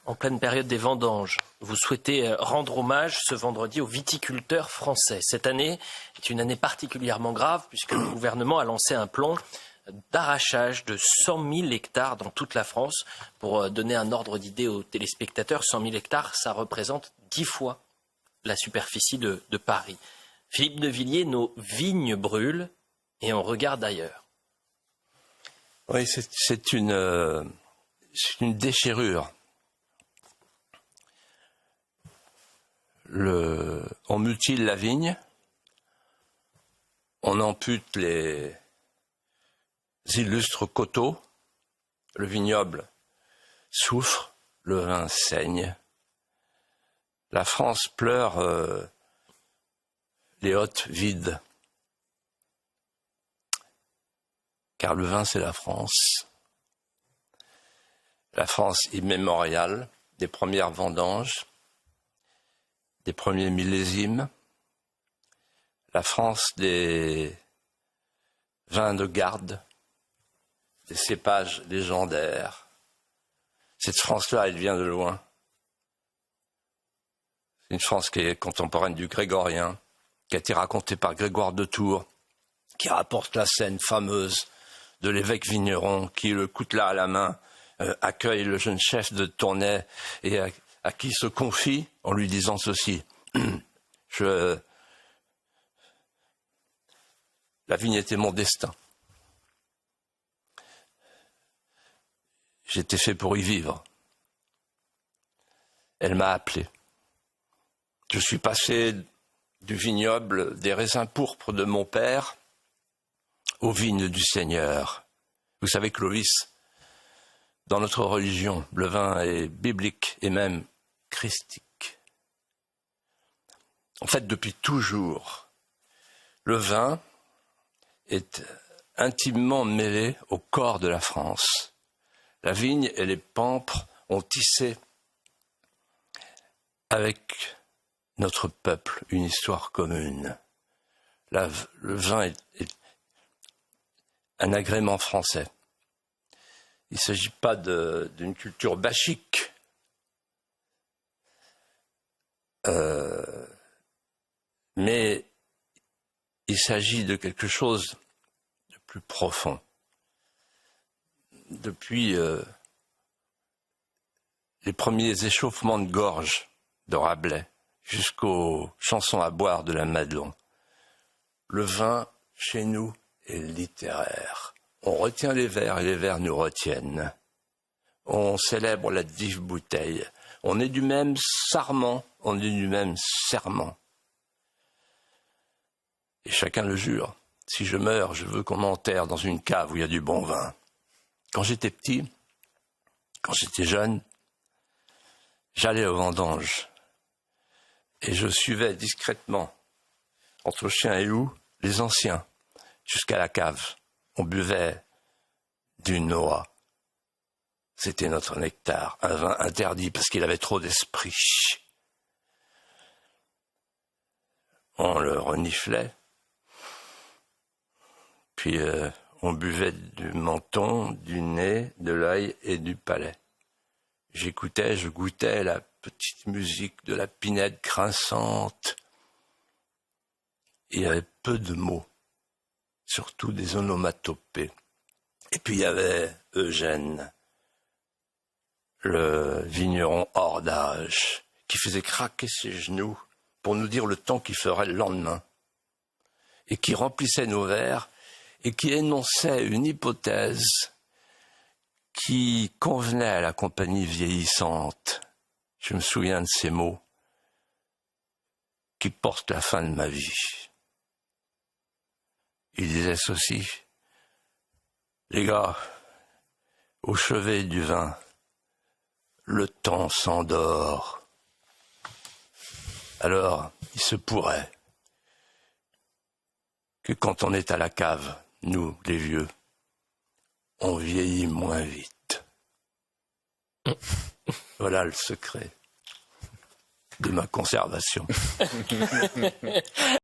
En pleine période des vendanges, vous souhaitez rendre hommage ce vendredi aux viticulteurs français. Cette année est une année particulièrement grave puisque le gouvernement a lancé un plan d'arrachage de 100 000 hectares dans toute la France. Pour donner un ordre d'idée aux téléspectateurs, 100 000 hectares, ça représente 10 fois la superficie de Paris. Philippe de Villiers, nos vignes brûlent et on regarde ailleurs. Oui, c'est une déchirure. On mutile la vigne, on ampute les illustres coteaux, le vignoble souffre, le vin saigne. La France pleure les hottes vides, car le vin c'est la France immémoriale, des premières vendanges, des premiers millésimes, la France des vins de garde, des cépages légendaires. Cette France-là, elle vient de loin. C'est une France qui est contemporaine du grégorien, qui a été racontée par Grégoire de Tours, qui rapporte la scène fameuse de l'évêque vigneron qui, le coutelas à la main, accueille le jeune chef de Tournai et à qui se confie en lui disant ceci. La vigne était mon destin. J'étais fait pour y vivre. Elle m'a appelé. Je suis passé du vignoble des raisins pourpres de mon père aux vignes du Seigneur. Vous savez, Clovis, dans notre religion, le vin est biblique et même christique. En fait, depuis toujours, le vin est intimement mêlé au corps de la France. La vigne et les pampres ont tissé avec notre peuple une histoire commune. Le vin est un agrément français. Il ne s'agit pas d'une culture bachique. Mais il s'agit de quelque chose de plus profond. Depuis les premiers échauffements de gorge de Rabelais jusqu'aux chansons à boire de la Madelon, le vin, chez nous, est littéraire. On retient les vers et les vers nous retiennent. On célèbre la dive bouteille. On est du même sarment, on est du même serment. Et chacun le jure. Si je meurs, je veux qu'on m'enterre dans une cave où il y a du bon vin. Quand j'étais petit, quand j'étais jeune, j'allais aux vendanges. Et je suivais discrètement, entre chien et loup, les anciens, jusqu'à la cave. On buvait du Noah. C'était notre nectar, un vin interdit parce qu'il avait trop d'esprit. On le reniflait. Puis on buvait du menton, du nez, de l'œil et du palais. J'écoutais, je goûtais la petite musique de la pinède grinçante. Il y avait peu de mots, surtout des onomatopées. Et puis il y avait Eugène, le vigneron hors d'âge, qui faisait craquer ses genoux pour nous dire le temps qu'il ferait le lendemain, et qui remplissait nos verres, et qui énonçait une hypothèse qui convenait à la compagnie vieillissante. Je me souviens de ces mots qui portent la fin de ma vie. Il disait ceci: les gars, au chevet du vin, le temps s'endort. Alors, il se pourrait que quand on est à la cave, nous, les vieux, on vieillit moins vite. Voilà le secret de ma conservation.